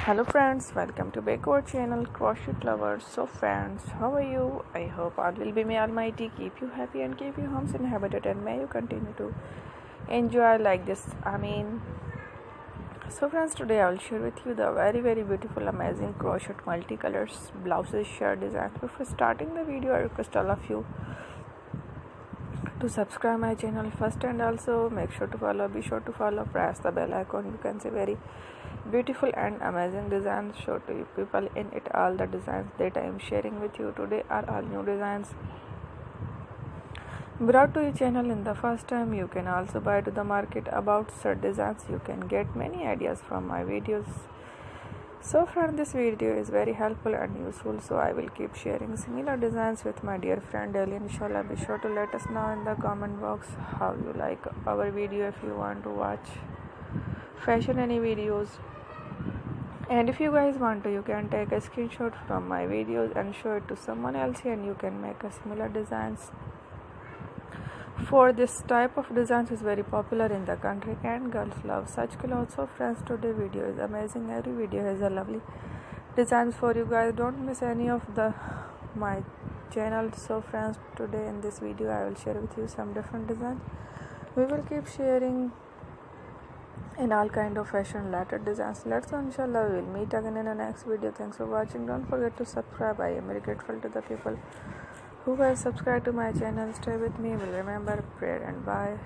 Hello friends, welcome to Backward channel Crochet Lovers. So friends, how are you? I hope all will be may Almighty keep you happy and keep your homes inhabited, and may you continue to enjoy like this. So friends, today I will share with you the very beautiful amazing crochet multicolors blouses shirt designs. Before starting the video, I request all of you to subscribe my channel first, and also be sure to follow, press the bell icon. You can see very beautiful and amazing designs show to you people in it. All the designs that I am sharing with you today are all new designs brought to your channel in the first time. You can also buy to the market about such designs. You can get many ideas from my videos. So friend, this video is very helpful and useful, so I will keep sharing similar designs with my dear friend daily. Inshallah, be sure to let us know in the comment box how you like our video. If you want to watch fashion any videos, and if you guys want to, you can take a screenshot from my videos and show it to someone else, and you can make a similar designs. For this type of designs is very popular in the country, and girls love such clothes. So friends, today video is amazing. Every video has a lovely designs for you guys. Don't miss any of the my channel. So friends, today in this video I will share with you some different designs. We will keep sharing in all kind of fashion related designs. Let's go, inshallah we will meet again in the next video. Thanks for watching. Don't forget to subscribe. I am very grateful to the people who have subscribed to my channel. Stay with me. Will remember prayer, and bye.